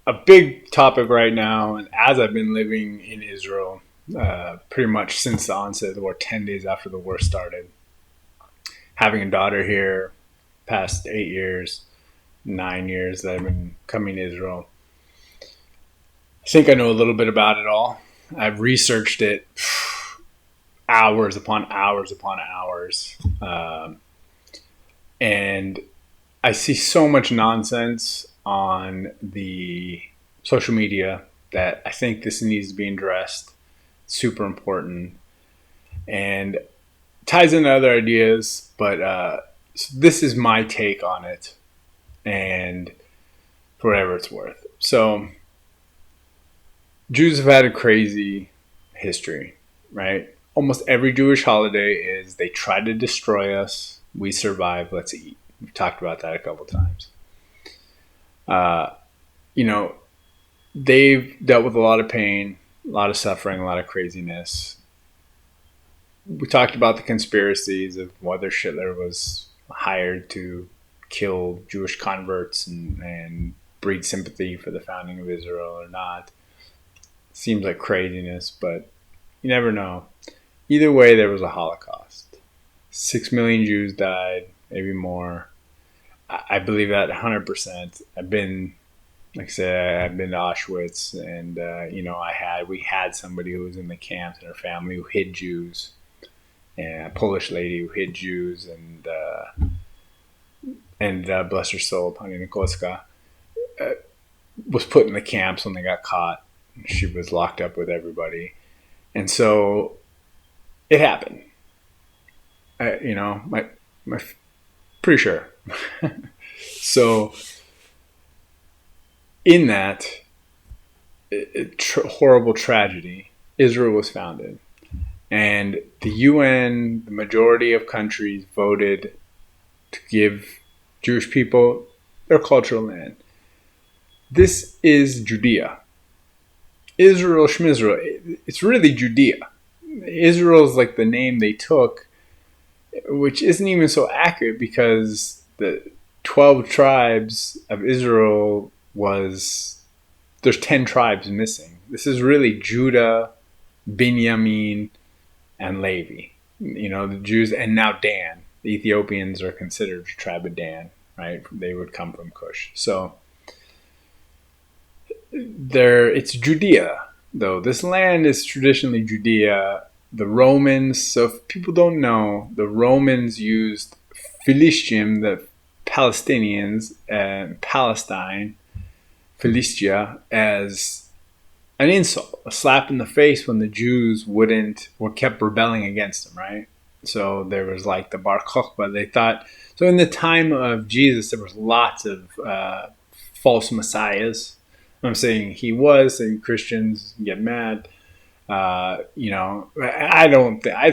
a big topic right now, and as I've been living in Israel pretty much since the onset of the war, 10 days after the war started, having a daughter here, past 8 years, 9 years that I've been coming to Israel, I think I know a little bit about it all. I've researched it hours upon hours upon hours. And I see so much nonsense on the social media that I think this needs to be addressed. Super important. And ties into other ideas, but so this is my take on it, and for whatever it's worth. So, Jews have had a crazy history, right? Almost every Jewish holiday is they try to destroy us, we survive, let's eat. We've talked about that a couple times. You know, they've dealt with a lot of pain, a lot of suffering, a lot of craziness. We talked about the conspiracies of whether Hitler was hired to kill Jewish converts and breed sympathy for the founding of Israel or not. Seems like craziness, but you never know. Either way, there was a Holocaust. 6 million Jews died, maybe more. I believe that 100%. I've been, like I said, I've been to Auschwitz, and we had somebody who was in the camps in her family who hid Jews, and a Polish lady who hid Jews, and bless her soul, Pani Nikolska, was put in the camps when they got caught. She was locked up with everybody, and so it happened. My pretty sure. So in that horrible tragedy, Israel was founded, and the UN, the majority of countries, voted to give Jewish people their cultural land. This is Judea. Israel, Shmizrael, it's really Judea. Israel is like the name they took, which isn't even so accurate because the 12 tribes of Israel there's 10 tribes missing. This is really Judah, Binyamin, and Levi. The Jews, and now Dan. The Ethiopians are considered a tribe of Dan, right? They would come from Cush. So it's Judea, though. This land is traditionally Judea. The Romans, so if people don't know, the Romans used Philistine, the Palestinians, and Palestine, Philistia, as an insult, a slap in the face when the Jews kept rebelling against them, right? So there was like the Bar Kokhba. They thought, so in the time of Jesus, there was lots of false messiahs. I'm saying he was, and Christians get mad. I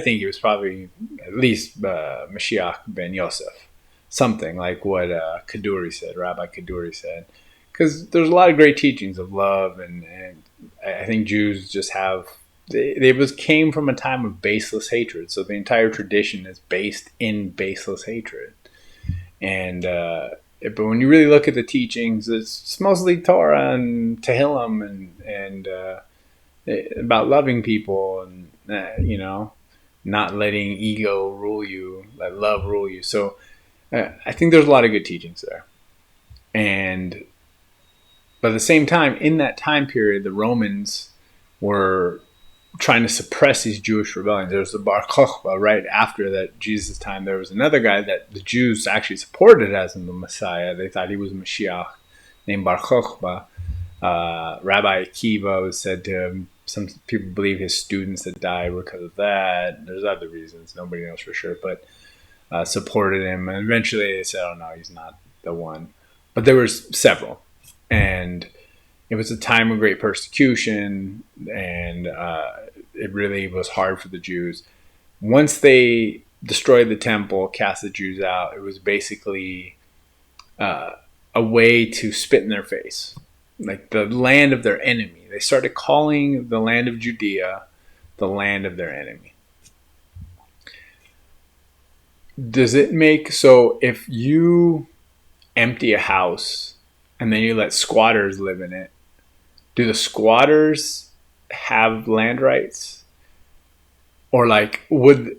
think he was probably at least Mashiach ben Yosef, something like what Kaduri said, Rabbi Kaduri said, because there's a lot of great teachings of love, and I think Jews just came from a time of baseless hatred, so the entire tradition is based in baseless hatred, and but when you really look at the teachings, it's mostly Torah and Tehillim and about loving people and not letting ego rule you, let love rule you. So I think there's a lot of good teachings there. But at the same time, in that time period, the Romans were trying to suppress these Jewish rebellions. There was the Bar Kokhba right after that Jesus' time. There was another guy that the Jews actually supported as the Messiah. They thought he was a Mashiach, named Bar Kokhba. Rabbi Akiva was said to him. Some people believe his students that died were because of that. There's other reasons. Nobody knows for sure, but supported him. And eventually they said, oh, no, he's not the one. But there was several. And it was a time of great persecution, and it really was hard for the Jews. Once they destroyed the temple, cast the Jews out, it was basically a way to spit in their face, like the land of their enemy. They started calling the land of Judea the land of their enemy. Does it make so if you empty a house and then you let squatters live in it, do the squatters have land rights? Or like, would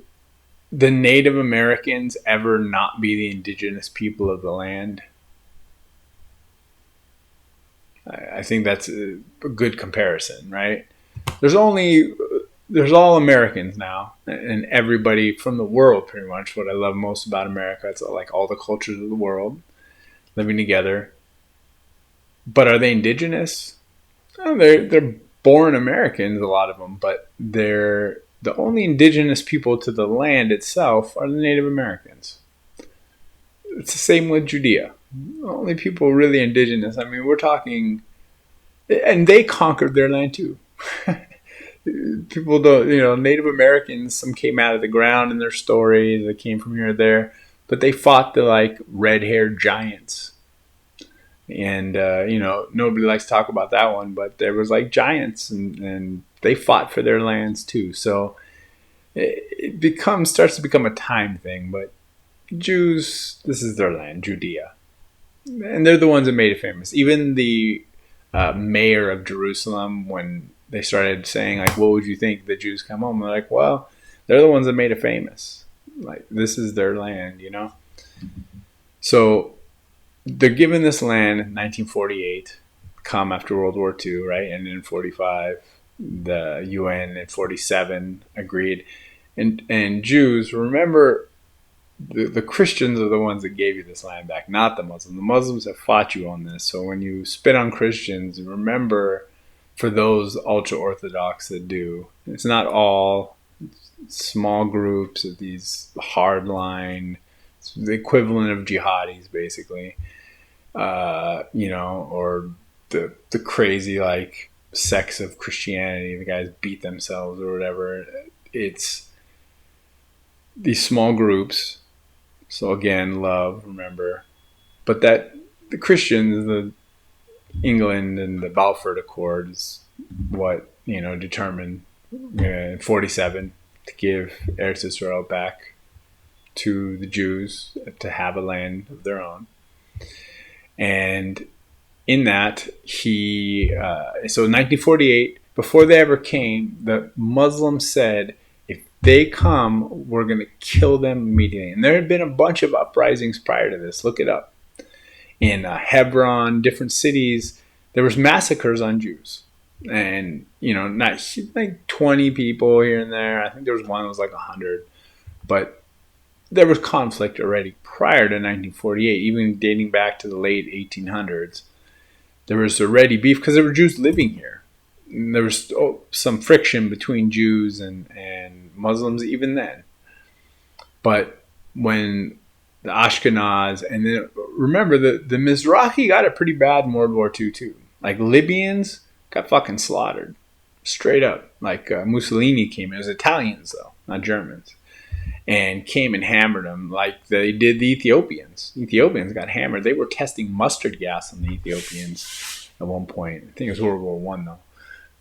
the Native Americans ever not be the indigenous people of the land? I think that's a good comparison, right? There's all Americans now, and everybody from the world, pretty much. What I love most about America, it's like all the cultures of the world living together. But are they indigenous? Oh, they're born Americans, a lot of them, but they're the only indigenous people to the land itself are the Native Americans. It's the same with Judea. The only people really indigenous. I mean, we're talking, and they conquered their land too. People don't, Native Americans, some came out of the ground in their stories. They came from here or there, but they fought the like red-haired giants. And, nobody likes to talk about that one, but there was like giants and they fought for their lands too. So it starts to become a time thing, but Jews, this is their land, Judea. And they're the ones that made it famous. Even the mayor of Jerusalem, when they started saying, like, what would you think the Jews come home? They're like, well, they're the ones that made it famous. Like, this is their land, So they're given this land in 1948, come after World War II, right? And in 45, the UN in 47 agreed. And Jews, remember, the Christians are the ones that gave you this land back, not the Muslims. The Muslims have fought you on this. So when you spit on Christians, remember, for those ultra-Orthodox that do, it's not all small groups of these hardline, the equivalent of jihadis, basically, or the crazy, like, sects of Christianity. The guys beat themselves or whatever. It's these small groups. So again, love, remember. But that the Christians, the England and the Balfour Accord is what, determined in 47 to give Eretz Israel back to the Jews to have a land of their own. And in that, so in 1948, before they ever came, the Muslims said, if they come, we're going to kill them immediately. And there had been a bunch of uprisings prior to this. Look it up. In Hebron, different cities, there was massacres on Jews. And, not like 20 people here and there. I think there was one that was like 100. But there was conflict already prior to 1948, even dating back to the late 1800s. There was already beef because there were Jews living here. And there was some friction between Jews and Muslims even then. But when the Ashkenaz, and then remember, the Mizrahi got it pretty bad in World War II too. Like, Libyans got fucking slaughtered. Straight up. Like, Mussolini came in. It was Italians, though, not Germans. And came and hammered them like they did the Ethiopians. Ethiopians got hammered. They were testing mustard gas on the Ethiopians at one point. I think it was World War I, though.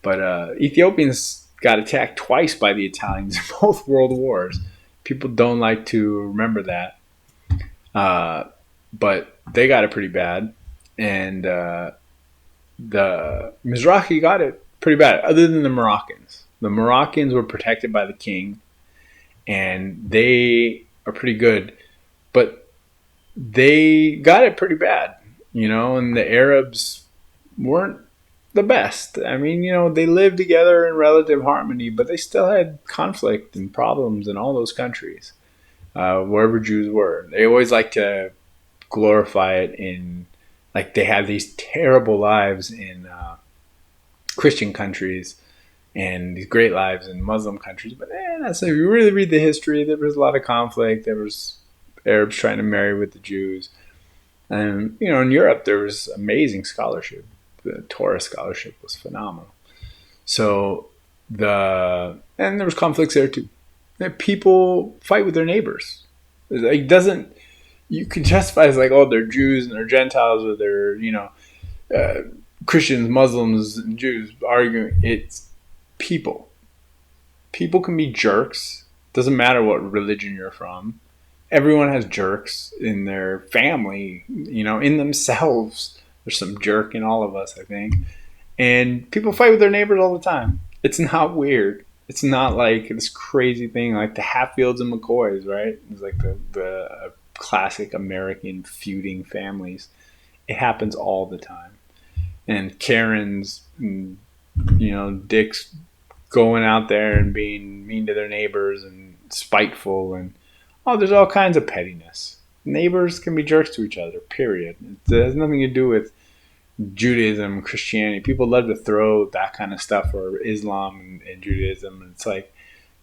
But Ethiopians got attacked twice by the Italians in both world wars. People don't like to remember that. But they got it pretty bad. And the Mizrahi got it pretty bad, other than the Moroccans. The Moroccans were protected by the king, and they are pretty good. But they got it pretty bad, and the Arabs weren't the best. I mean, they lived together in relative harmony, but they still had conflict and problems in all those countries, wherever Jews were. They always like to glorify it in, like, they had these terrible lives in Christian countries and these great lives in Muslim countries. But if you really read the history, there was a lot of conflict. There was Arabs trying to marry with the Jews. And, in Europe, there was amazing scholarship. The Torah scholarship was phenomenal. So and there was conflicts there too. People fight with their neighbors. It doesn't, you can justify it as like, oh, they're Jews and they're Gentiles, or they're, Christians, Muslims, and Jews arguing. It's people. People can be jerks. Doesn't matter what religion you're from. Everyone has jerks in their family, in themselves. There's some jerk in all of us, I think. And people fight with their neighbors all the time. It's not weird. It's not like this crazy thing like the Hatfields and McCoys, right? It's like the classic American feuding families. It happens all the time. And Karens, and, dicks going out there and being mean to their neighbors and spiteful, and there's all kinds of pettiness. Neighbors can be jerks to each other, period. It has nothing to do with Judaism, Christianity. People love to throw that kind of stuff, or Islam and Judaism. And it's like,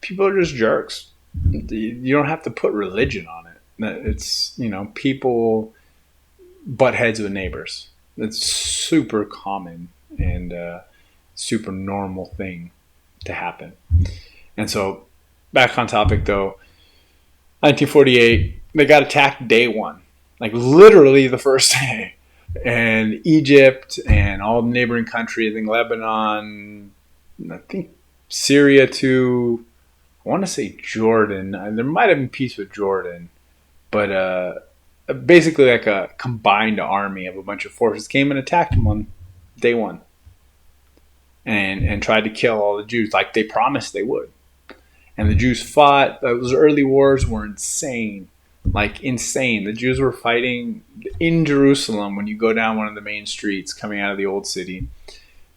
people are just jerks. You don't have to put religion on it. It's, people butt heads with neighbors. It's super common and super normal thing to happen. And so, back on topic though, 1948, they got attacked day one, like literally the first day. And Egypt and all the neighboring countries, I think Lebanon, I think Syria too, I want to say Jordan. There might have been peace with Jordan, but basically like a combined army of a bunch of forces came and attacked them on day one, and tried to kill all the Jews like they promised they would. And the Jews fought. Those early wars were insane. Like insane. The Jews were fighting in Jerusalem. When you go down one of the main streets coming out of the old city,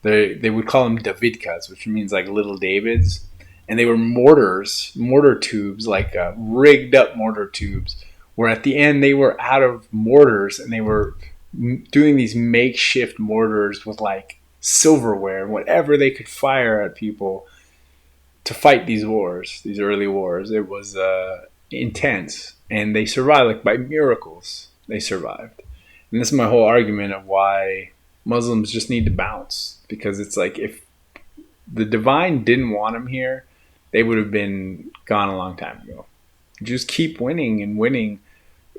they would call them Davidkas, which means like little Davids. And they were mortar tubes, like rigged up mortar tubes, where at the end they were out of mortars and they were doing these makeshift mortars with like silverware and whatever they could fire at people to fight these wars, these early wars. It was intense. And they survived, like by miracles, they survived. And this is my whole argument of why Muslims just need to bounce. Because it's like, if the divine didn't want them here, they would have been gone a long time ago. Just keep winning and winning,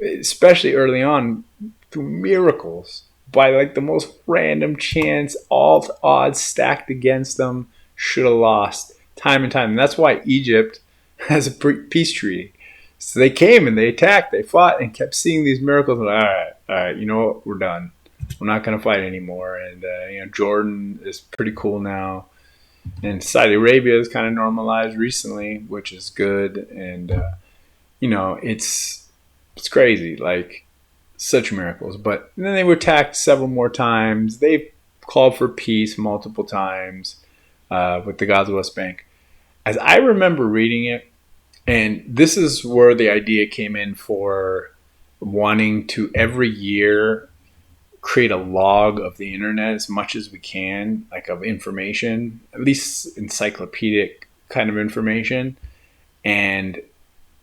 especially early on, through miracles. By like the most random chance, all odds stacked against them, should have lost time and time. And that's why Egypt has a peace treaty. So they came and they attacked, they fought, and kept seeing these miracles. And all right, you know what? We're done. We're not going to fight anymore. And Jordan is pretty cool now, and Saudi Arabia is kind of normalized recently, which is good. And it's crazy, like such miracles. But then they were attacked several more times. They've called for peace multiple times with the Gaza West Bank. As I remember reading it. And this is where the idea came in for wanting to every year create a log of the internet as much as we can, like of information, at least encyclopedic kind of information, and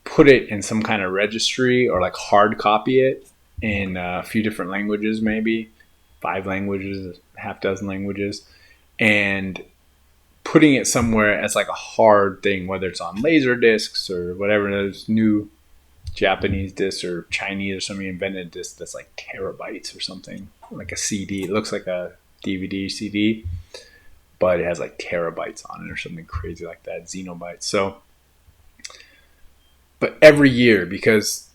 put it in some kind of registry or like hard copy it in a few different languages, maybe 5 languages, half dozen languages, and putting it somewhere as like a hard thing, whether it's on laser discs or whatever. There's new Japanese discs or Chinese or somebody invented a disc that's like terabytes or something, like a CD. It looks like a DVD CD, but it has like terabytes on it or something crazy like that, xenobytes. So, but every year, because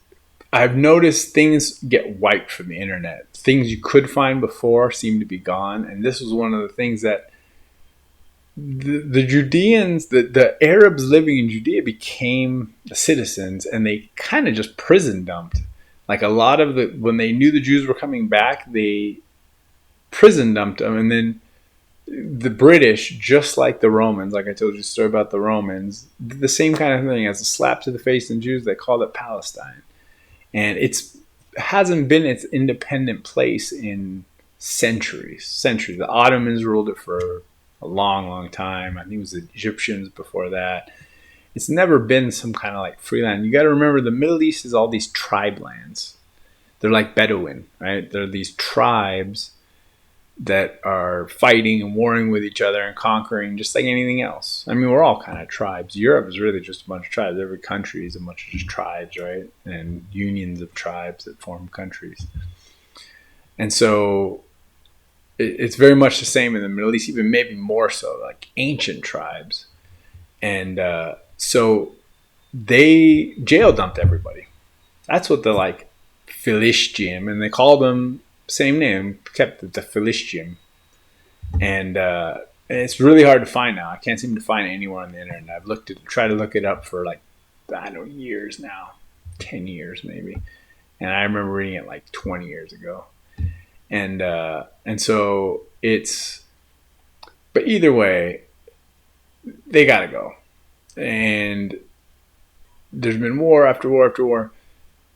I've noticed things get wiped from the internet. Things you could find before seem to be gone. And this was one of the things that the Judeans, the Arabs living in Judea became citizens, and they kind of just prison dumped. Like a lot of when they knew the Jews were coming back, they prison dumped them. And then the British, just like the Romans, like I told you a story about the Romans, did the same kind of thing. As a slap to the face in Jews, they called it Palestine. And hasn't been its independent place in centuries. The Ottomans ruled it for a long time. I think it was the Egyptians before that. It's never been some kind of like free land. You got to remember, the Middle East is all these tribe lands. They're like Bedouin, right? They're these tribes that are fighting and warring with each other and conquering, just like anything else. I mean, we're all kind of tribes. Europe is really just a bunch of tribes. Every country is a bunch of just tribes, right? And unions of tribes that form countries. And so it's very much the same in the Middle East, even maybe more so, like ancient tribes. And so they jail dumped everybody. That's what the like Philistim, and they called them same name, kept it the Philistim. And it's really hard to find now. I can't seem to find it anywhere on the internet. I've tried to look it up for like, I don't know, years now, 10 years maybe. And I remember reading it like 20 years ago. And so but either way, they got to go. And there's been war after war after war.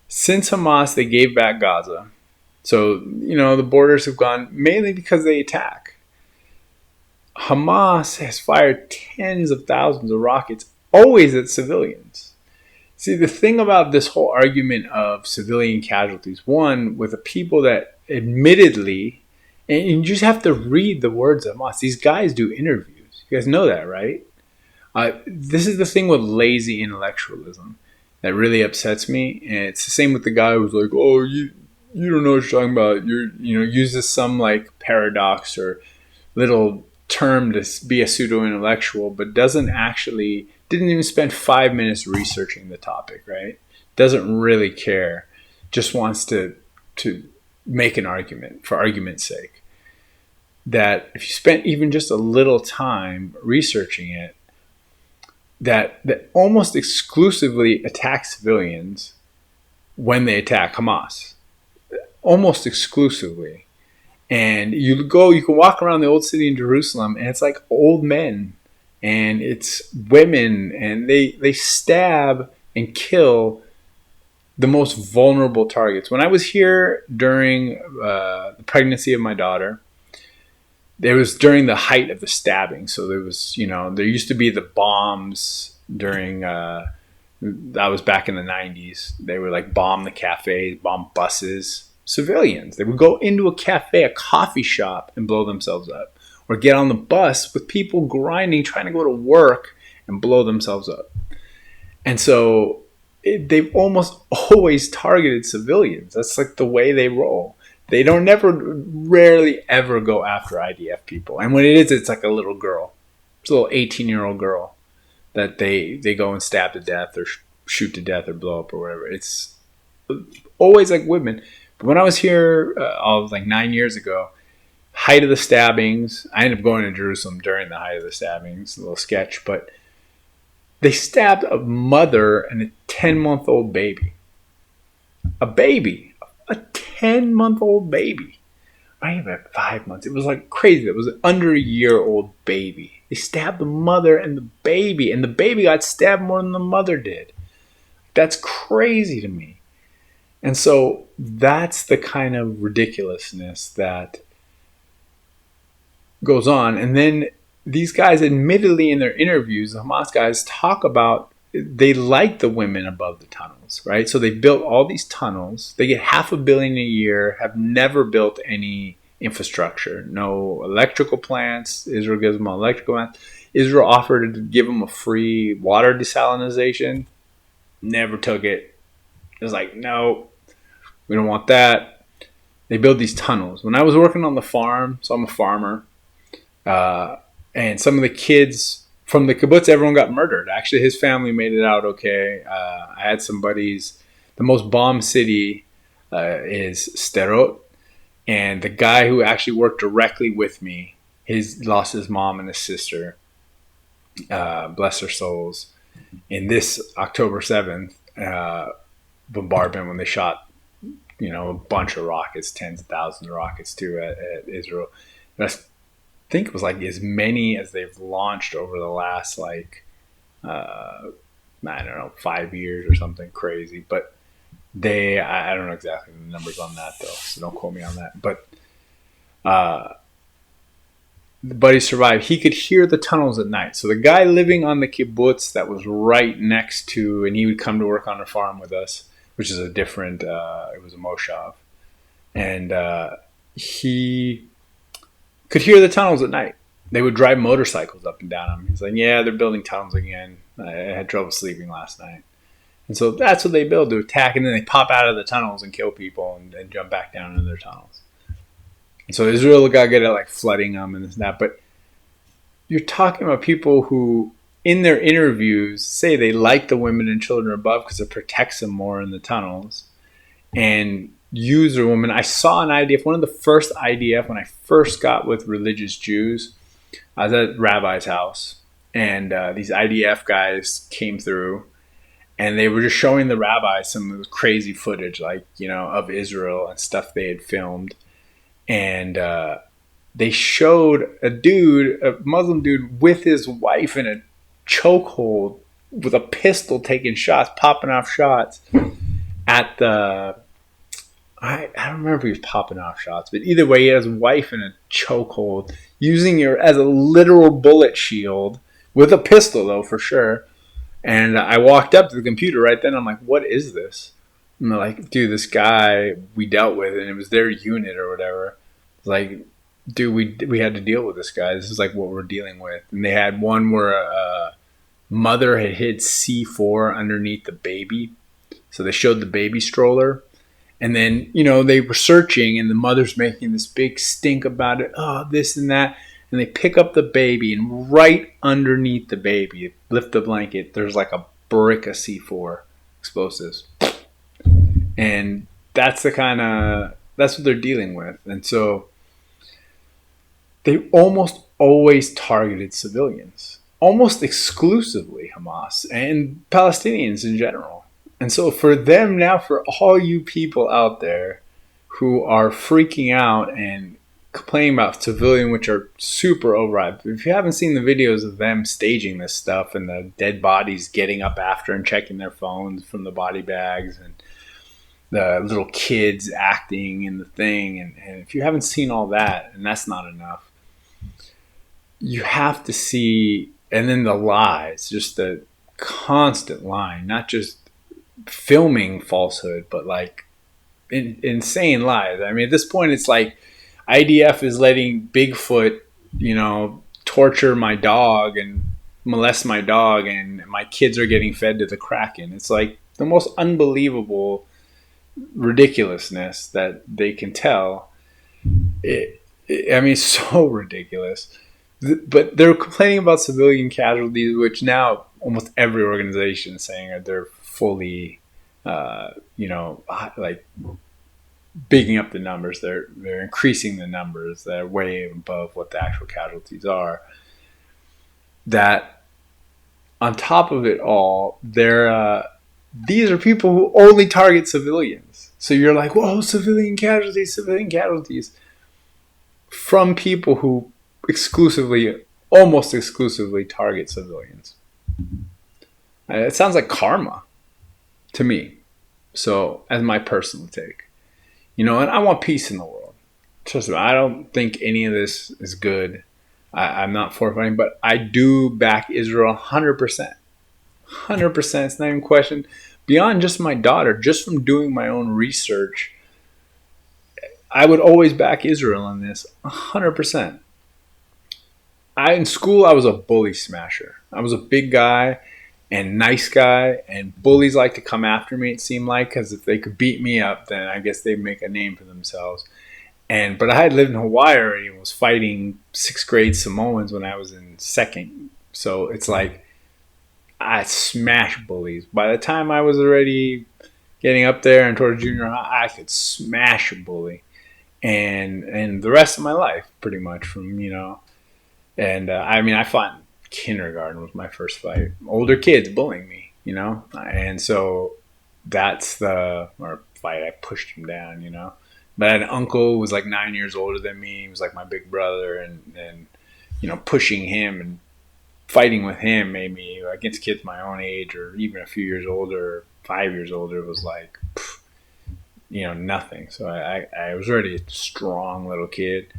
Since Hamas, they gave back Gaza. So, the borders have gone mainly because they attack. Hamas has fired tens of thousands of rockets, always at civilians. See, the thing about this whole argument of civilian casualties, one, with the people that admittedly, and you just have to read the words of Hamas. These guys do interviews. You guys know that, right? This is the thing with lazy intellectualism that really upsets me. And it's the same with the guy who's like, oh, you don't know what you're talking about. Uses some like paradox or little term to be a pseudo-intellectual, but didn't even spend 5 minutes researching the topic, right? Doesn't really care. Just wants to make an argument for argument's sake. That if you spent even just a little time researching it, that almost exclusively attack civilians when they attack Hamas. Almost exclusively. And you can walk around the old city in Jerusalem, and it's like old men, and it's women, and they stab and kill the most vulnerable targets. When I was here during the pregnancy of my daughter, it was during the height of the stabbing. So there was, there used to be the bombs during, that was back in the 90s. They would like bomb the cafes, bomb buses. Civilians. They would go into a cafe, a coffee shop, and blow themselves up. Or get on the bus with people grinding, trying to go to work and blow themselves up. And so they've almost always targeted civilians. That's like the way they roll. They rarely ever go after IDF people. And when it is, it's like a little girl. It's a little 18-year-old girl that they go and stab to death or shoot to death or blow up or whatever. It's always like women. But when I was here, like 9 years ago, height of the stabbings, I ended up going to Jerusalem during the height of the stabbings, a little sketch, but they stabbed a mother and a 10-month-old baby. A baby. A 10-month-old baby. Not even 5 months. It was like crazy. It was an under a year-old baby. They stabbed the mother and the baby got stabbed more than the mother did. That's crazy to me. And so that's the kind of ridiculousness that goes on. And then these guys, admittedly in their interviews, the Hamas guys talk about they like the women above the tunnels, right? So they built all these tunnels. They get $500 million a year, have never built any infrastructure, no electrical plants. Israel gives them an electrical plant. Israel offered to give them a free water desalination. Never took it. It was like, no, we don't want that. They build these tunnels. When I was working on the farm, so I'm a farmer, and some of the kids from the kibbutz, everyone got murdered. Actually, his family made it out okay. I had some buddies. The most bombed city is Sderot, and the guy who actually worked directly with me, lost his mom and his sister. Bless their souls. In this October 7th bombardment, when they shot, a bunch of rockets, tens of thousands of rockets too at Israel. And I think it was like as many as they've launched over the last I don't know, 5 years or something crazy. But I don't know exactly the numbers on that though, so don't quote me on that. But the buddy survived. He could hear the tunnels at night. So the guy living on the kibbutz that was right next to, and he would come to work on the farm with us, which is a different, it was a moshav. And he could hear the tunnels at night. They would drive motorcycles up and down them. He's like, yeah, they're building tunnels again. I had trouble sleeping last night. And so that's what they build, to attack, and then they pop out of the tunnels and kill people and jump back down into their tunnels. And so Israel got good at like flooding them and this and that. But you're talking about people who, in their interviews, say they like the women and children above because it protects them more in the tunnels. And use a woman. I saw an IDF, one of the first IDF, when I first got with religious Jews. I was at Rabbi's house, and these IDF guys came through, and they were just showing the rabbis some of the crazy footage, like, of Israel and stuff they had filmed. And they showed a Muslim dude with his wife in a chokehold with a pistol taking shots, popping off shots at the... I don't remember if he was popping off shots, but either way, he had his wife in a chokehold, using her as a literal bullet shield, with a pistol, though, for sure. And I walked up to the computer right then. I'm like, what is this? And they're like, dude, this guy we dealt with, and it was their unit or whatever. It's like, dude, we had to deal with this guy. This is like what we're dealing with. And they had one where a mother had hid C4 underneath the baby. So they showed the baby stroller. And then, they were searching, and the mother's making this big stink about it. Oh, this and that. And they pick up the baby, and right underneath the baby, lift the blanket, there's like a brick of C4 explosives. And that's what they're dealing with. And so they almost always targeted civilians, almost exclusively Hamas and Palestinians in general. And so for them now, for all you people out there who are freaking out and complaining about civilian, which are super overhyped, if you haven't seen the videos of them staging this stuff and the dead bodies getting up after and checking their phones from the body bags and the little kids acting in the thing, and if you haven't seen all that, and that's not enough, you have to see, and then the lies, just the constant lying, not just filming falsehood, but like insane lies. I mean, at this point, it's like IDF is letting Bigfoot, torture my dog and molest my dog, and my kids are getting fed to the Kraken. It's like the most unbelievable ridiculousness that they can tell. It's so ridiculous. But they're complaining about civilian casualties, which now almost every organization is saying that they're fully, like bigging up the numbers. They're increasing the numbers. They're way above what the actual casualties are. That on top of it all, these are people who only target civilians. So you're like, whoa, civilian casualties, from people who almost exclusively target civilians. It sounds like karma to me. So, as my personal take, and I want peace in the world. Trust me, I don't think any of this is good. I'm not for fighting, but I do back Israel 100%. 100%. It's not even a question. Beyond just my daughter, just from doing my own research, I would always back Israel on this 100%. In school, I was a bully smasher. I was a big guy and nice guy, and bullies like to come after me, it seemed like, because if they could beat me up, then I guess they'd make a name for themselves. But I had lived in Hawaii already and was fighting 6th grade Samoans when I was in 2nd. So it's like I smashed bullies. By the time I was already getting up there and towards junior high, I could smash a bully. And the rest of my life, pretty much, from, And I fought in kindergarten was my first fight. Older kids bullying me, And so that's the fight. I pushed him down, But I had an uncle who was like 9 years older than me. He was like my big brother, and pushing him and fighting with him made me, against kids my own age or even a few years older, 5 years older, was like, nothing. So I was already a strong little kid,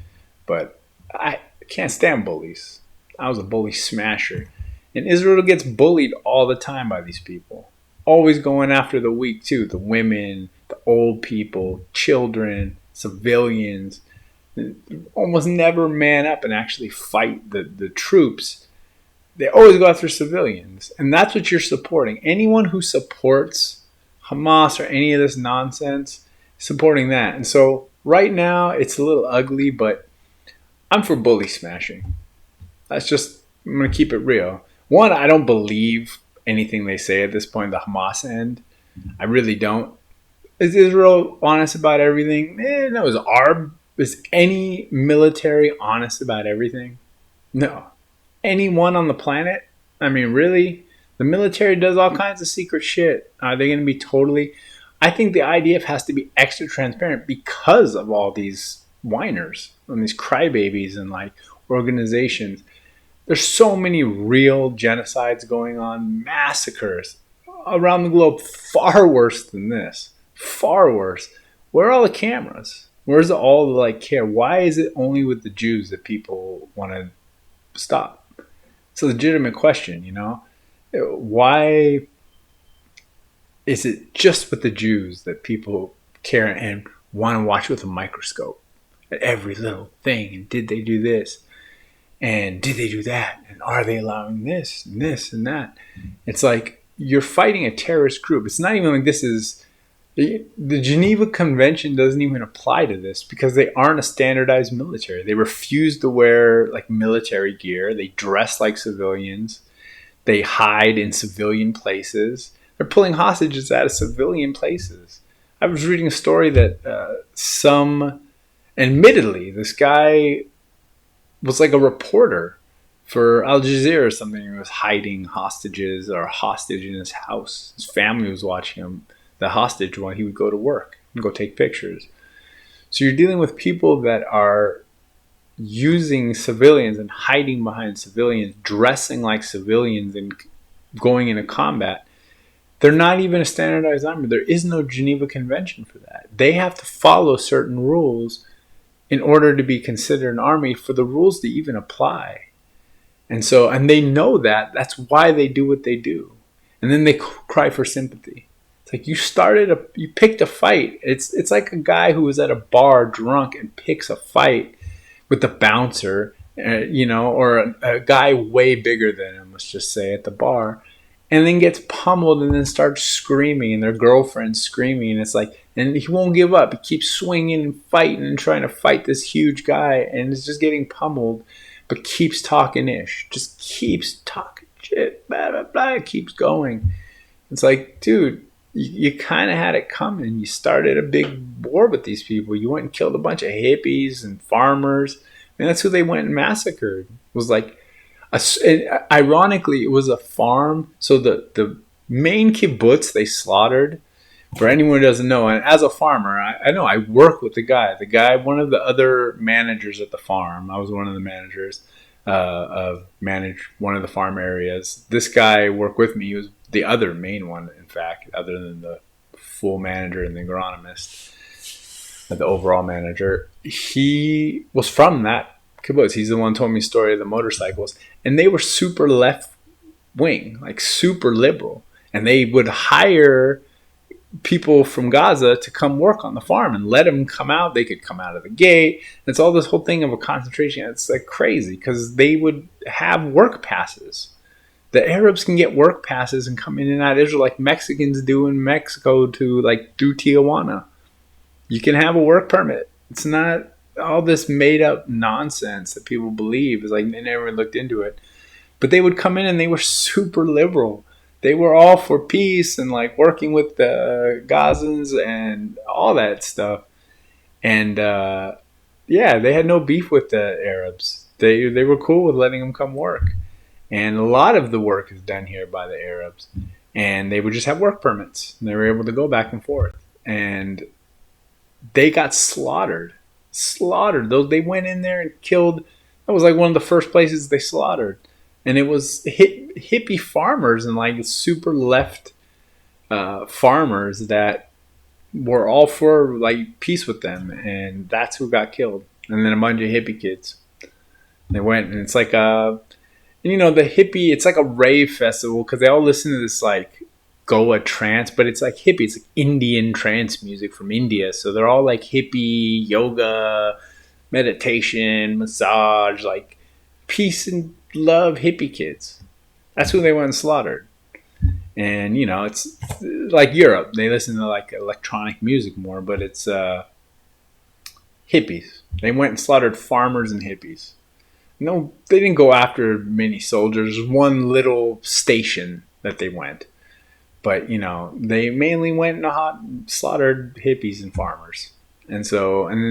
but I can't stand bullies. I was a bully smasher. And Israel gets bullied all the time by these people. Always going after the weak too. The women, the old people, children, civilians. Almost never man up and actually fight the troops. They always go after civilians. And that's what you're supporting. Anyone who supports Hamas or any of this nonsense, supporting that. And so right now it's a little ugly, but I'm for bully smashing. I'm going to keep it real. One, I don't believe anything they say at this point, the Hamas end. I really don't. Is Israel honest about everything? No. Is any military honest about everything? No. Anyone on the planet? I mean, really? The military does all kinds of secret shit. Are they going to be totally? I think the IDF has to be extra transparent because of all these whiners and these crybabies and like organizations. There's so many real genocides going on, massacres around the globe, far worse than this. Far worse. Where are all the cameras? Where's all the like care? Why is it only with the Jews that people want to stop? It's a legitimate question, you know? Why is it just with the Jews that people care and want to watch with a microscope at every little thing? And did they do this? And did they do that? And are they allowing this and this and that? It's like you're fighting a terrorist group. It's not even like this is the Geneva Convention doesn't even apply to this because they aren't a standardized military. They refuse to wear like military gear. They dress like civilians. They hide in civilian places. They're pulling hostages out of civilian places. I was reading a story that admittedly, this guy was like a reporter for Al Jazeera or something. He was hiding hostages or a hostage in his house. His family was watching him, the hostage, while he would go to work and go take pictures. So you're dealing with people that are using civilians and hiding behind civilians, dressing like civilians and going into combat. They're not even a standardized army. There is no Geneva Convention for that. They have to follow certain rules in order to be considered an army for the rules to even apply. And they know that. That's why they do what they do. And then they cry for sympathy. It's like you picked a fight. It's like a guy who was at a bar drunk and picks a fight with the bouncer, or a guy way bigger than him, let's just say, at the bar, and then gets pummeled and then starts screaming, and their girlfriend's screaming, and it's like, and he won't give up. He keeps swinging and fighting and trying to fight this huge guy, and is just getting pummeled, but keeps talking ish, just keeps talking shit, blah, blah, blah, it keeps going. It's like, dude, you kind of had it coming. You started a big war with these people. You went and killed a bunch of hippies and farmers. And that's who they went and massacred. It was like, ironically, it was a farm. So the main kibbutz they slaughtered, for anyone who doesn't know, and as a farmer, I know I work with the guy, one of the other managers at the farm. I was one of the managers manage one of the farm areas. This guy worked with me. He was the other main one, in fact, other than the full manager and the agronomist, the overall manager. He was from that kibbutz. He's the one who told me the story of the motorcycles. And they were super left wing, like super liberal. And they would hire people from Gaza to come work on the farm and let them come out. They could come out of the gate. It's all this whole thing of a concentration. It's like crazy because they would have work passes. The Arabs can get work passes and come in and out of Israel like Mexicans do in Mexico to like through Tijuana. You can have a work permit. It's not all this made up nonsense that people believe. It's like they never looked into it. But they would come in and they were super liberal. They were all for peace and like working with the Gazans and all that stuff. And they had no beef with the Arabs. They were cool with letting them come work. And a lot of the work is done here by the Arabs. And they would just have work permits. And they were able to go back and forth. And they got slaughtered. They went in there and killed. That was like one of the first places they slaughtered. And it was hippie farmers and like super left farmers that were all for like peace with them. And that's who got killed. And then a bunch of hippie kids. They went and it's like the hippie, it's like a rave festival because they all listen to this like Goa trance, but it's like hippie. It's like Indian trance music from India. So they're all like hippie, yoga, meditation, massage, like peace and love hippie kids. That's who they went and slaughtered. And, it's like Europe. They listen to like electronic music more, but it's hippies. They went and slaughtered farmers and hippies. No, they didn't go after many soldiers. One little station that they went. But they mainly went and slaughtered hippies and farmers, and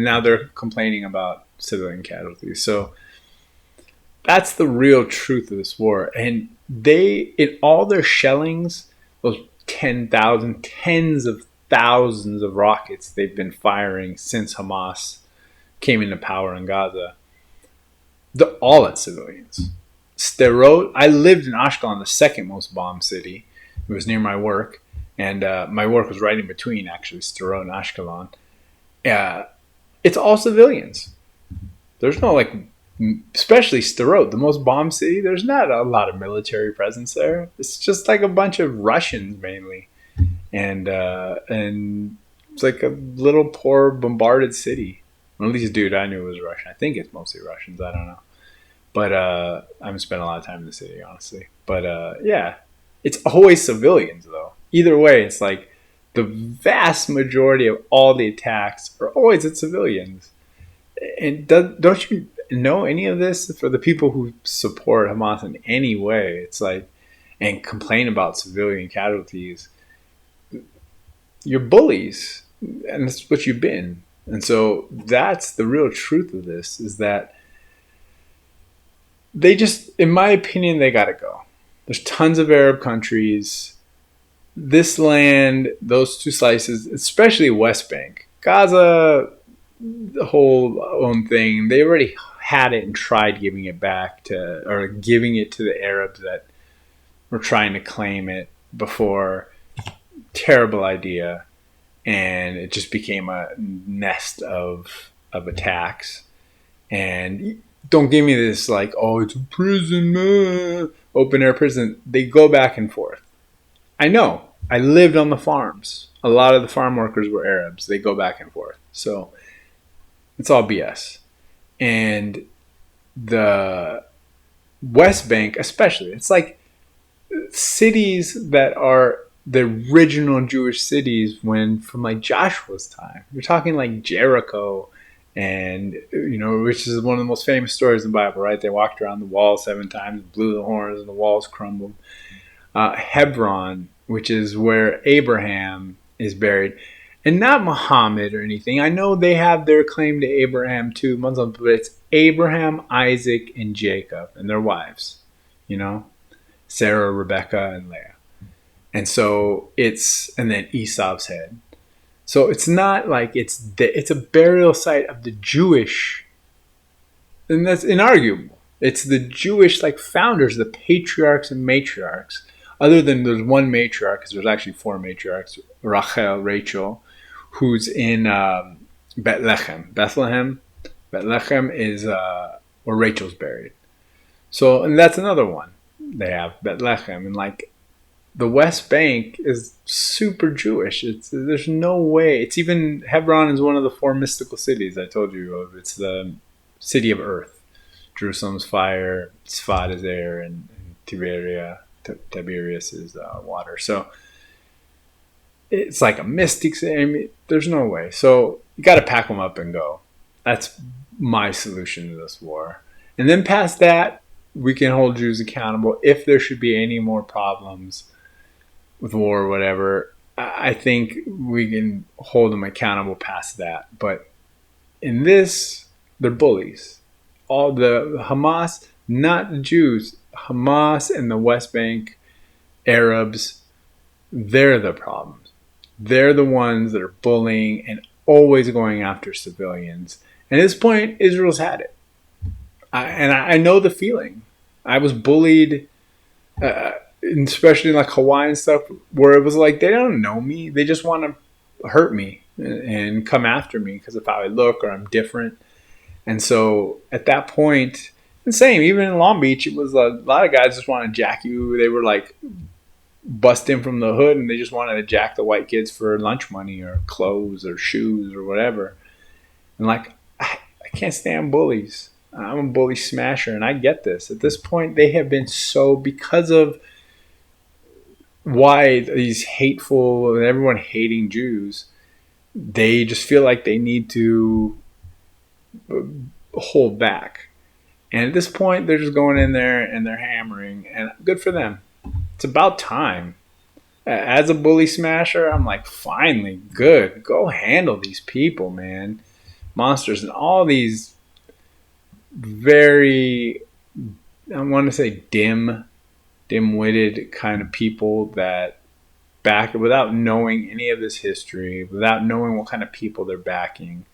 now they're complaining about civilian casualties. So that's the real truth of this war. And they, in all their shellings, those 10,000, tens of thousands of rockets they've been firing since Hamas came into power in Gaza, they're all at civilians. Sderot, I lived in Ashkelon, the second most bombed city. It was near my work, and my work was right in between, actually, Sderot and Ashkelon. It's all civilians. There's no, especially Sderot, the most bombed city, there's not a lot of military presence there. It's just like a bunch of Russians, mainly. And it's like a little poor bombarded city. Or at least dude I knew was Russian. I think it's mostly Russians. I don't know. But I haven't spent a lot of time in the city, honestly. But yeah, it's always civilians, though. Either way, it's like the vast majority of all the attacks are always at civilians. And don't you know any of this? For the people who support Hamas in any way, it's like, and complain about civilian casualties, you're bullies. And that's what you've been. And so that's the real truth of this, is that they just, in my opinion, they got to go. There's tons of Arab countries. This land, those two slices, especially West Bank. Gaza, the whole own thing, they already had it and tried giving it giving it to the Arabs that were trying to claim it before. Terrible idea. And it just became a nest of attacks. And don't give me this like, oh, it's a prison, open air prison. They go back and forth. I know. I lived on the farms. A lot of the farm workers were Arabs. They go back and forth. So it's all BS. And the West Bank especially, it's like cities that are the original Jewish cities from like Joshua's time. You're talking like Jericho, and which is one of the most famous stories in the Bible, right? They walked around the wall 7 times, blew the horns, and the walls crumbled. Hebron, which is where Abraham is buried, and not Muhammad or anything. I know they have their claim to Abraham too, Muslims, but it's Abraham, Isaac, and Jacob, and their wives. Sarah, Rebecca, and Leah. And so and then Esau's head. So it's not like it's a burial site of the Jewish, and that's inarguable. It's the Jewish founders, the patriarchs and matriarchs. Other than there's one matriarch, because there's actually 4 matriarchs, Rachel, who's in Bethlehem. Bethlehem is where Rachel's buried. So, and that's another one. They have Bethlehem, and the West Bank is super Jewish. There's no way. It's even, Hebron is one of the 4 mystical cities I told you of. It's the city of earth. Jerusalem's fire, Tzfat is air, and Tiberias is water. So it's like a mystic city. I mean, there's no way. So you got to pack them up and go. That's my solution to this war. And then past that, we can hold Jews accountable if there should be any more problems with war or whatever. I think we can hold them accountable past that. But in this, they're bullies. All the Hamas, not the Jews, Hamas and the West Bank Arabs, they're the problems. They're the ones that are bullying and always going after civilians. And at this point, Israel's had it. I know the feeling. I was bullied, especially in Hawaii and stuff, where it was like, they don't know me. They just want to hurt me and come after me because of how I look or I'm different. And so at that point, and same, even in Long Beach, it was a lot of guys just wanted to jack you. They were busting from the hood, and they just wanted to jack the white kids for lunch money or clothes or shoes or whatever. And I can't stand bullies. I'm a bully smasher, and I get this. At this point, they have been because of why these hateful and everyone hating Jews, they just feel like they need to hold back. And at this point, they're just going in there and they're hammering, and good for them. It's about time. As a bully smasher, I'm like, finally, good. Go handle these people, man. Monsters and all these very, I want to say dim-witted kind of people that back without knowing any of this history, without knowing what kind of people they're backing.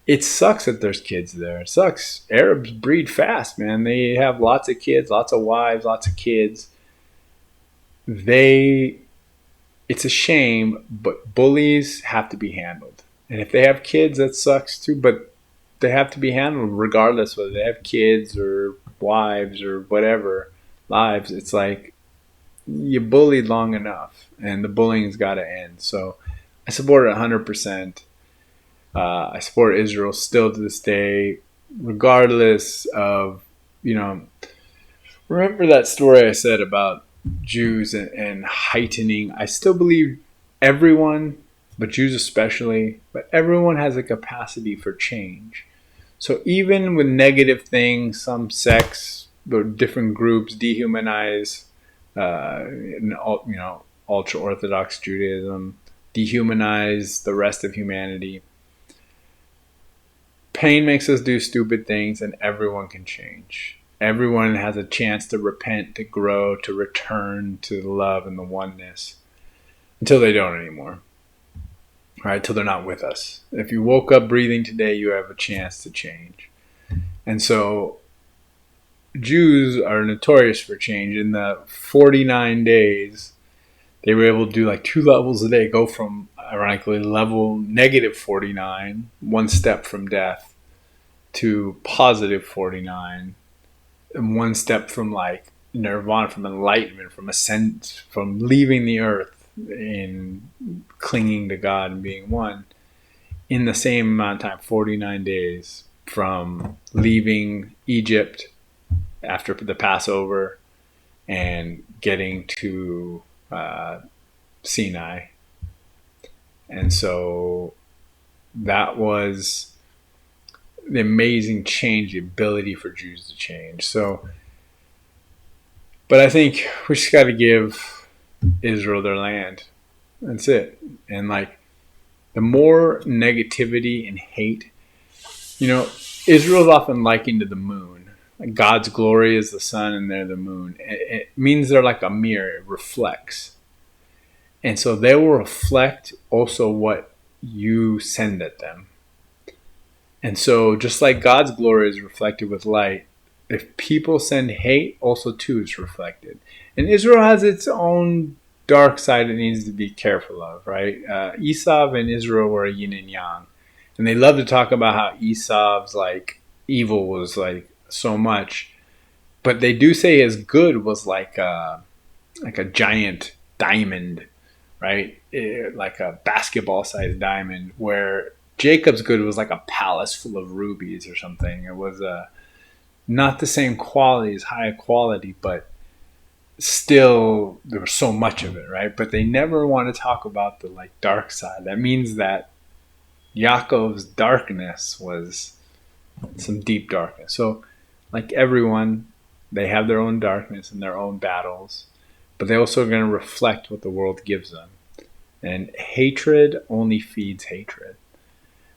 It sucks that there's kids there. It sucks. Arabs breed fast, man. They have lots of kids, lots of wives, lots of kids. It's a shame, but bullies have to be handled. And if they have kids, that sucks too, but they have to be handled regardless whether they have kids or wives or whatever lives. It's like you bullied long enough and the bullying's got to end. So I support it 100%. I support Israel still to this day, regardless of, remember that story I said about Jews and heightening. I still believe everyone, but Jews especially, but everyone has a capacity for change. So even with negative things, some sects or different groups dehumanize, ultra Orthodox Judaism, dehumanize the rest of humanity. Pain makes us do stupid things, and everyone can change. Everyone has a chance to repent, to grow, to return to the love and the oneness until they don't anymore. Right? Till they're not with us. If you woke up breathing today, you have a chance to change. And so Jews are notorious for change. In the 49 days, they were able to do like 2 levels a day, go from, ironically, level negative 49, one step from death, to positive 49, and one step from like nirvana, from enlightenment, from ascent, from leaving the earth and clinging to God and being one in the same amount of time, 49 days, from leaving Egypt after the Passover and getting to Sinai. And so that was the amazing change, the ability for Jews to change. So, but I think we just got to give Israel their land. That's it. And like the more negativity and hate, Israel's often likened to the moon. Like God's glory is the sun and they're the moon. It means they're like a mirror. It reflects. And so they will reflect also what you send at them. And so just like God's glory is reflected with light, if people send hate, also too is reflected. And Israel has its own dark side it needs to be careful of, right? Esau and Israel were a yin and yang. And they love to talk about how Esau's like evil was like so much. But they do say his good was like a giant diamond, right? Like a basketball-sized diamond, where Jacob's good was like a palace full of rubies or something. It was not the same quality as high quality, but still there was so much of it, right? But they never want to talk about the like dark side. That means that Yaakov's darkness was some deep darkness. So like everyone, they have their own darkness and their own battles, but they also are going to reflect what the world gives them. And hatred only feeds hatred.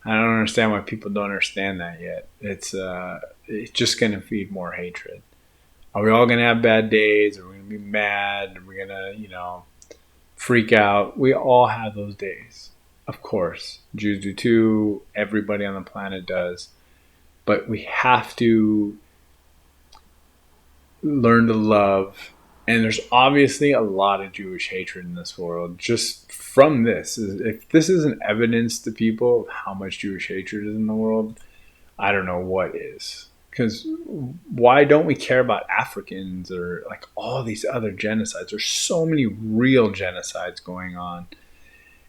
I don't understand why people don't understand that yet. It's just going to feed more hatred. Are we all going to have bad days? Are we going to be mad? Are we going to, freak out? We all have those days. Of course. Jews do too. Everybody on the planet does. But we have to learn to love. And there's obviously a lot of Jewish hatred in this world. Just from this, if this isn't evidence to people of how much Jewish hatred is in the world, I don't know what is. Because why don't we care about Africans or like all these other genocides? There's so many real genocides going on.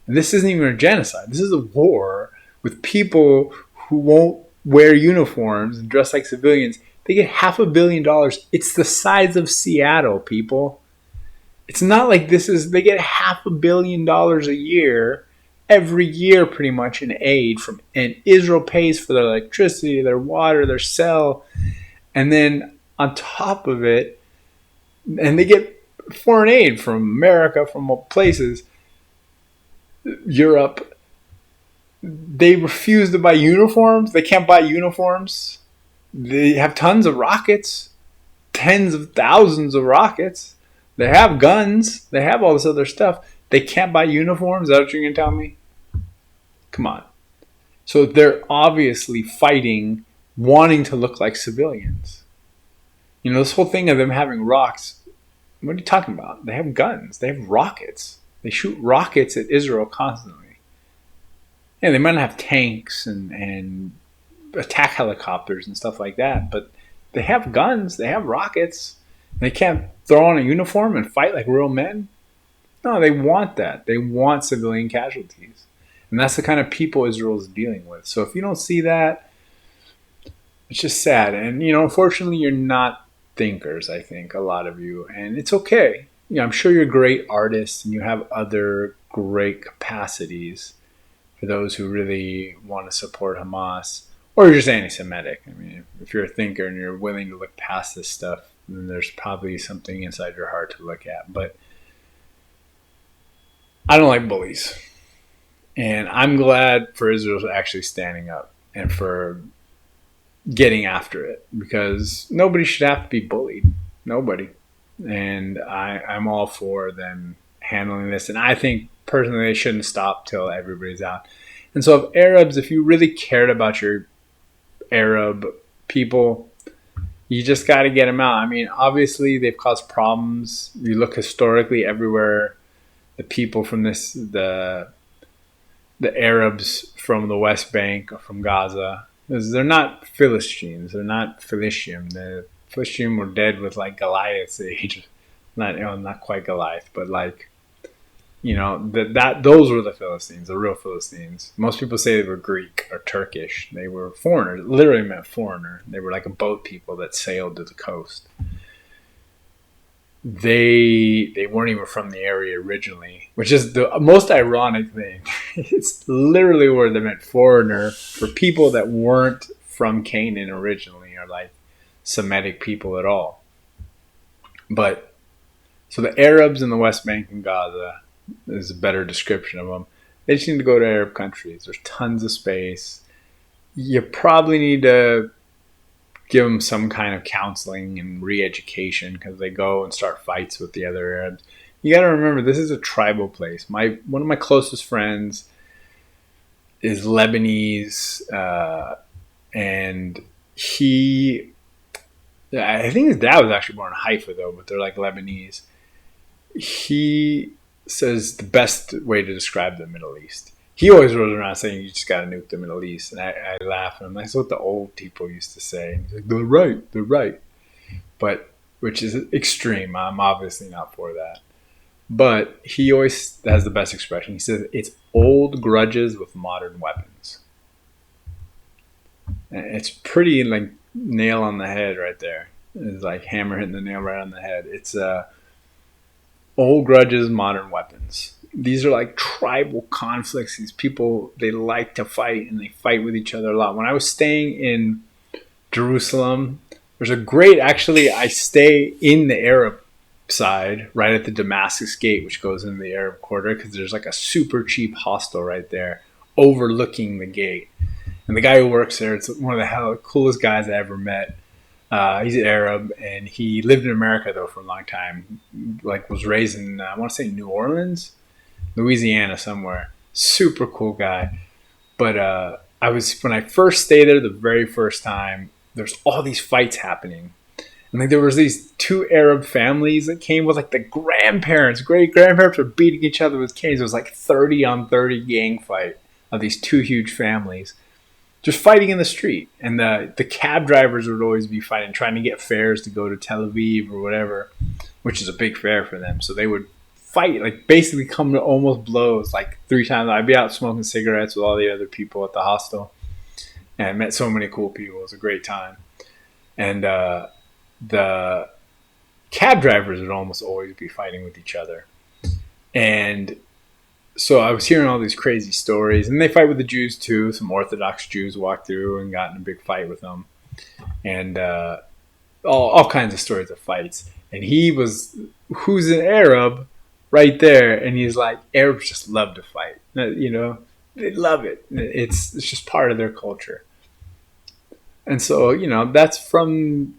And this isn't even a genocide. This is a war with people who won't wear uniforms and dress like civilians. They get $500 million. It's the size of Seattle, people. It's not like they get $500 million a year, every year pretty much in aid and Israel pays for their electricity, their water, their cell. And then on top of it, and they get foreign aid from America, from places, Europe. They refuse to buy uniforms. They can't buy uniforms. They have tons of rockets, tens of thousands of rockets. They have guns. They have all this other stuff. They can't buy uniforms. Is that what you're going to tell me? Come on. So they're obviously fighting, wanting to look like civilians. You know, this whole thing of them having rocks, what are you talking about? They have guns. They have rockets. They shoot rockets at Israel constantly. Yeah, they might not have tanks and attack helicopters and stuff like that, but they have guns. They have rockets. They can't throw on a uniform and fight like real men. No, they want that. They want civilian casualties. And that's the kind of people Israel is dealing with. So if you don't see that, it's just sad. And, you know, unfortunately, you're not thinkers, I think, a lot of you. And it's okay. You know, I'm sure you're great artists and you have other great capacities for those who really want to support Hamas. Or you're just anti-Semitic. I mean, if you're a thinker and you're willing to look past this stuff, then there's probably something inside your heart to look at. But I don't like bullies. And I'm glad for Israel actually standing up and for getting after it, because nobody should have to be bullied. Nobody. And I'm all for them handling this. And I think personally they shouldn't stop till everybody's out. And so if Arabs, if you really cared about your Arab people, you just got to get them out. I mean, obviously they've caused problems. You look historically everywhere, the people from the Arabs from the West Bank or from Gaza, they're not Philistines. They're not Philistine. The Philistine were dead with like Goliath's age. Not quite Goliath, but like, you know, those were the Philistines, the real Philistines. Most people say they were Greek or Turkish. They were foreigners. It literally meant foreigner. They were like a boat people that sailed to the coast. They weren't even from the area originally, which is the most ironic thing. It's literally where they meant foreigner for people that weren't from Canaan originally, or like Semitic people at all. But so the Arabs in the West Bank and Gaza is a better description of them. They just need to go to Arab countries. There's tons of space. You probably need to give them some kind of counseling and re-education, because they go and start fights with the other Arabs. You got to remember, this is a tribal place. One of my closest friends is Lebanese, and I think his dad was actually born in Haifa though, but they're like Lebanese. He says the best way to describe the Middle East. He always rolls around saying you just got to nuke the Middle East. And I laugh and I'm like, that's what the old people used to say. And he's like, they're right. But, which is extreme. I'm obviously not for that. But he always has the best expression. He says, it's old grudges with modern weapons. And it's pretty like nail on the head right there. It's like hammer hitting the nail right on the head. It's old grudges, modern weapons. These are like tribal conflicts. These people, they like to fight, and they fight with each other a lot. When I was staying in Jerusalem, there's a great, actually, I stay in the Arab side, right at the Damascus gate, which goes into the Arab quarter, because there's like a super cheap hostel right there overlooking the gate. And the guy who works there, it's one of the coolest guys I ever met. He's Arab, and he lived in America, though, for a long time. Like, was raised in, I want to say New Orleans, Louisiana, somewhere. Super cool guy. But when I first stayed there the very first time, there's all these fights happening. And like there was these two Arab families that came with like the grandparents, great grandparents were beating each other with canes. It was like 30-on-30 gang fight of these two huge families just fighting in the street. And the cab drivers would always be fighting, trying to get fares to go to Tel Aviv or whatever, which is a big fare for them. So they would fight, like basically come to almost blows like 3 times. I'd be out smoking cigarettes with all the other people at the hostel. And I met so many cool people. It was a great time. And the cab drivers would almost always be fighting with each other. And so I was hearing all these crazy stories. And they fight with the Jews too. Some Orthodox Jews walked through and got in a big fight with them. And all kinds of stories of fights. And he was who's an Arab right there, and he's like, Arabs just love to fight. They love it. It's just part of their culture. And so, that's from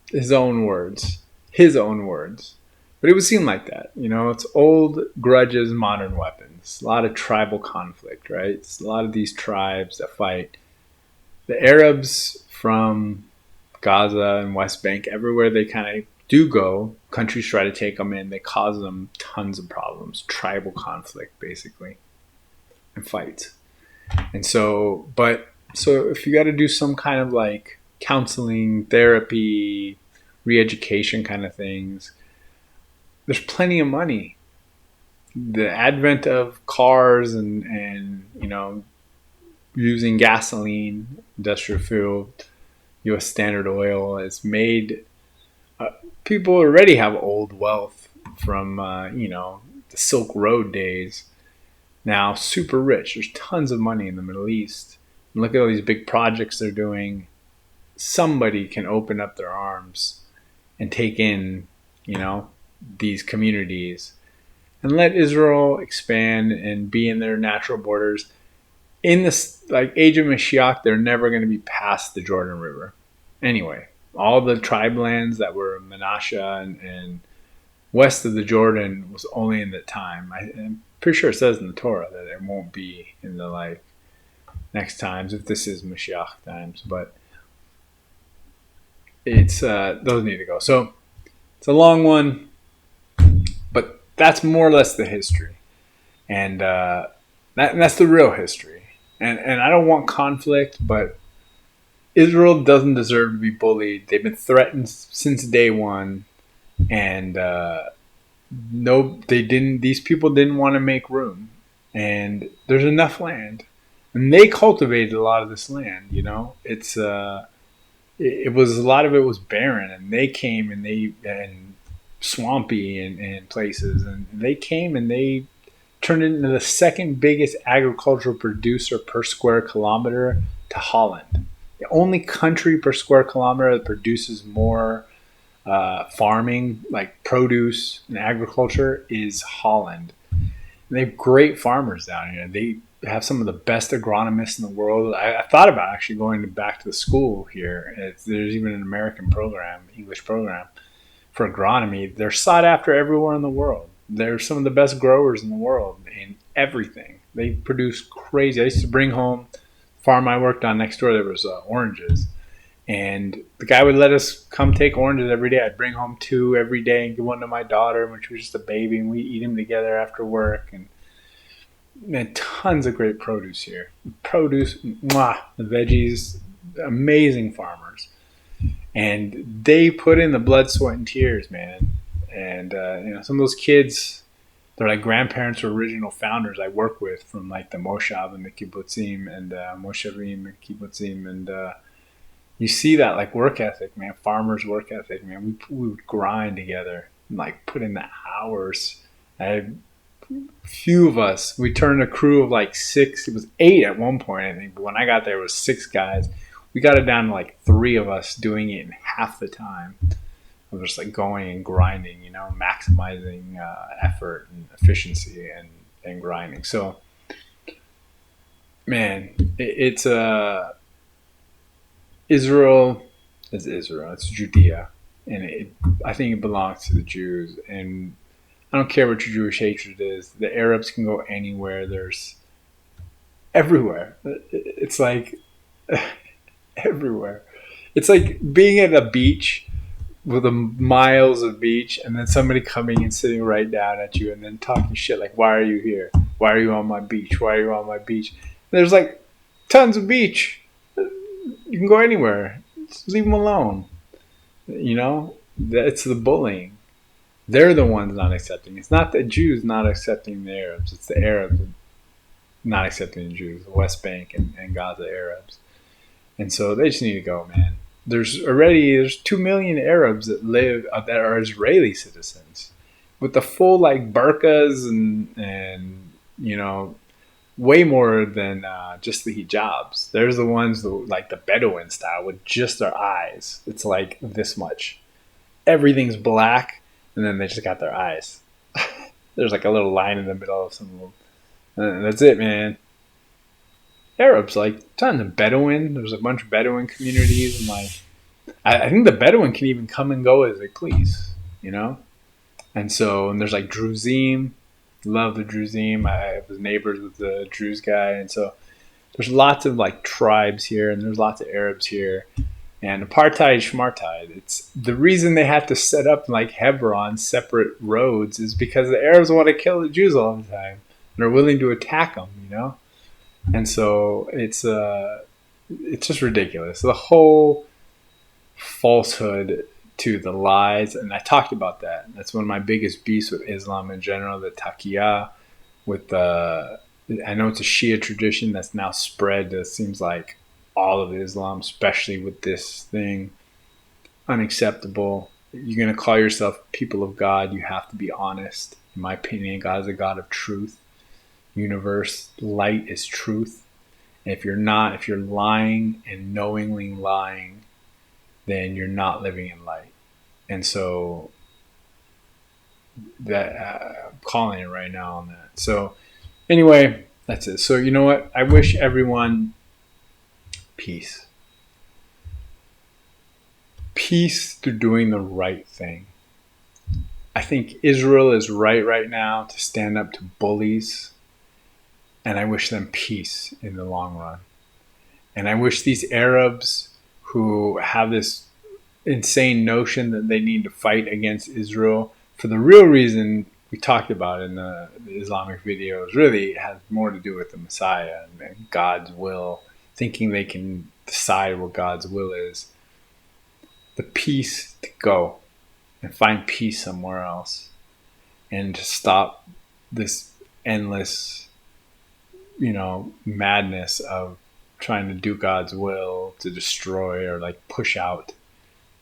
his own words. His own words. But it would seem like that. It's old grudges, modern weapons. A lot of tribal conflict, right? It's a lot of these tribes that fight. The Arabs from Gaza and West Bank, everywhere they kind of do go, countries try to take them in. They cause them tons of problems. Tribal conflict, basically, and fights. And so if you got to do some kind of like counseling, therapy, re-education kind of things, there's plenty of money. The advent of cars and using gasoline, industrial fuel, U.S. Standard Oil has made people already have old wealth from the Silk Road days. Now super rich. There's tons of money in the Middle East. And look at all these big projects they're doing. Somebody can open up their arms and take in, these communities and let Israel expand and be in their natural borders. In this age of Mashiach, they're never going to be past the Jordan River. Anyway, all the tribe lands that were Menashe and west of the Jordan was only in that time. I'm pretty sure it says in the Torah that it won't be in the next times if this is Mashiach times, but it's those need to go. So it's a long one, but that's more or less the history, and that's the real history. And I don't want conflict, but Israel doesn't deserve to be bullied. They've been threatened since day one, and no, they didn't. These people didn't want to make room, and there's enough land, and they cultivated a lot of this land. It's it was a lot of it was barren, and they came and swampy in places, and they came and they turned it into the second biggest agricultural producer per square kilometer to Holland. The only country per square kilometer that produces more farming, like produce and agriculture, is Holland. And they have great farmers down here. They have some of the best agronomists in the world. I thought about actually going back to the school here. There's even an American program, English program for agronomy. They're sought after everywhere in the world. They're some of the best growers in the world in everything. They produce crazy. I used to bring home, farm I worked on next door, there was oranges. And the guy would let us come take oranges every day. I'd bring home 2 every day and give one to my daughter when she was just a baby, and we eat them together after work. And man, tons of great produce here. Produce, mwah, the veggies, amazing farmers. And they put in the blood, sweat, and tears, man. And some of those kids, they're like grandparents or original founders I work with from the Moshav and the Kibbutzim and Moshavim and Kibbutzim, and you see that work ethic, man, farmers' work ethic, man. We would grind together and put in the hours. Few of us, we turned a crew of 6. It was 8 at one point, I think, but when I got there, it was 6 guys. We got it down to 3 of us doing it in half the time. Of just going and grinding, maximizing effort and efficiency and grinding. So, man, it's Israel is Israel. It's Judea, and I think it belongs to the Jews. And I don't care what your Jewish hatred is. The Arabs can go anywhere. There's everywhere. It's everywhere. It's like being at a beach with miles of beach, and then somebody coming and sitting right down at you and then talking shit why are you here? Why are you on my beach? Why are you on my beach? And there's tons of beach. You can go anywhere. Just leave them alone. That's the bullying. They're the ones not accepting. It's not the Jews not accepting the Arabs. It's the Arabs not accepting the Jews, the West Bank and Gaza Arabs. And so they just need to go, man. There's 2 million Arabs that live that are Israeli citizens with the full burqas and way more than just the hijabs. There's the ones that, the Bedouin style with just their eyes. It's this much. Everything's black and then they just got their eyes. There's like a little line in the middle of some of them. And that's it, man. Arabs, like tons of Bedouin. There's a bunch of Bedouin communities, and like I think the Bedouin can even come and go as they please, you know. And there's like Druzim. Love the Druzim. I was neighbors with the Druze guy, and so there's lots of like tribes here, and there's lots of Arabs here. And apartheid, schmartheid. It's the reason they have to set up like Hebron separate roads is because the Arabs want to kill the Jews all the time. They're willing to attack them, you know. And so it's just ridiculous. The whole falsehood to the lies, and I talked about that. That's one of my biggest beefs with Islam in general. The taqiyya, with the I know it's a Shia tradition that's now spread. It seems like all of Islam, especially with this thing, unacceptable. You're gonna call yourself people of God, you have to be honest. In my opinion, God is a God of truth. Universe, light is truth. And if you're not, if you're lying and knowingly lying, then you're not living in light. And so that I'm calling it right now on that. So anyway, that's it. So you know what? I wish everyone peace. Peace through doing the right thing. I think Israel is right now to stand up to bullies. And I wish them peace in the long run. And I wish these Arabs who have this insane notion that they need to fight against Israel for the real reason we talked about in the Islamic videos, really has more to do with the Messiah and God's will, thinking they can decide what God's will is. The peace to go and find peace somewhere else and to stop this endless madness of trying to do God's will to destroy or like push out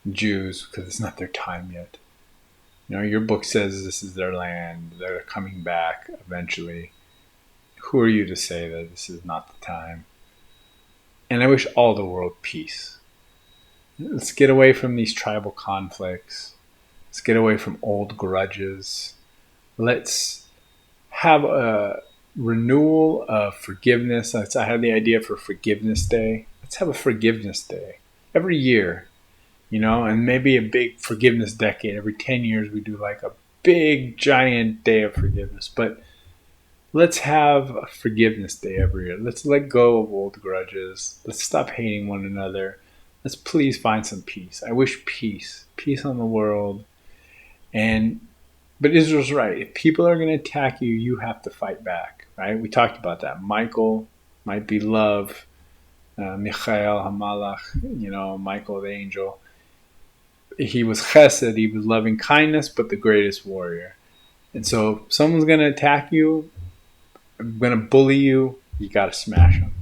Jews because it's not their time yet. Your book says this is their land. They're coming back eventually. Who are you to say that this is not the time? And I wish all the world peace. Let's get away from these tribal conflicts. Let's get away from old grudges. Let's have a renewal of forgiveness. I had the idea for Forgiveness Day. Let's have a Forgiveness Day every year, and maybe a big forgiveness decade. Every 10 years we do like a big giant day of forgiveness. But let's have a Forgiveness Day every year. Let's let go of old grudges. Let's stop hating one another. Let's please find some peace. I wish peace on the world. But Israel's right. If people are going to attack you, you have to fight back, right? We talked about that. Michael might be love. Michael Hamalach, Michael the angel. He was chesed, he was loving kindness, but the greatest warrior. And so if someone's going to attack you, going to bully you, you got to smash them.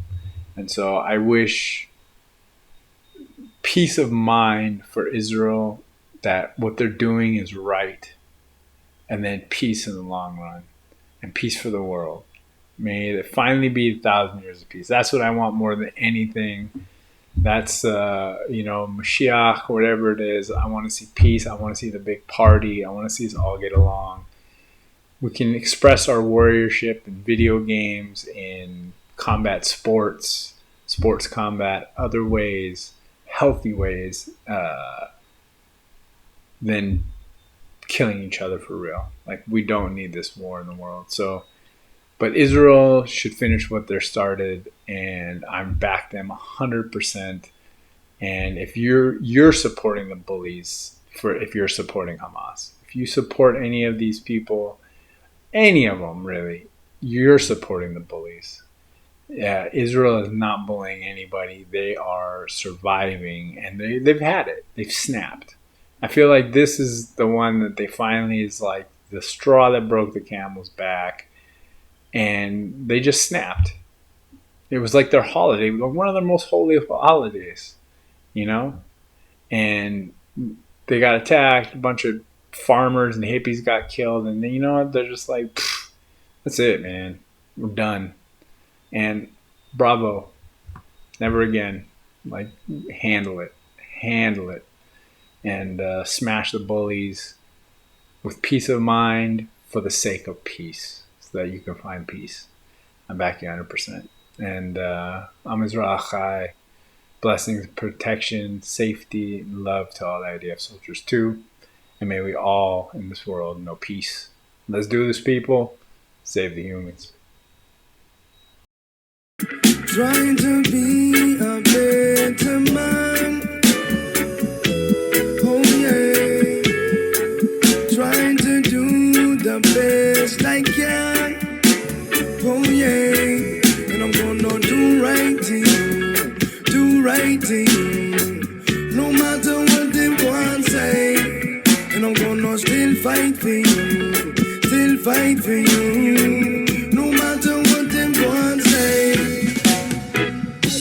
And so I wish peace of mind for Israel, that what they're doing is right. And then peace in the long run, and peace for the world. May it finally be 1,000 years of peace. That's what I want more than anything. That's, Mashiach, whatever it is. I want to see peace. I want to see the big party. I want to see us all get along. We can express our warriorship in video games, in combat sports combat, other ways, healthy ways, than killing each other for real. Like, we don't need this war in the world. So, but Israel should finish what they're started, and I'm back them 100%. And if you're supporting the bullies, if you're supporting Hamas, if you support any of these people, any of them really, you're supporting the bullies. Yeah, Israel is not bullying anybody. They are surviving, and they've had it. They've snapped. I feel like this is the one that they finally is like the straw that broke the camel's back, and they just snapped. It was like their holiday, one of their most holy holidays, and they got attacked. A bunch of farmers and hippies got killed, and then, they're just like, that's it, man. We're done. And bravo. Never again. Like, handle it. And smash the bullies. with peace of mind for the sake of peace, so that you can find peace. I'm backing 100%. And I'm Israel Achai. Blessings, protection, safety, and love to all the IDF soldiers too. And may we all in this world know peace. Let's do this, people. Save the humans. Trying to be a better man. Oh yeah. Trying to do the best I can. Oh yeah. And I'm gonna do right to you. Do right to you. No matter what they want to say. And I'm gonna still fight for you. Still fight for you.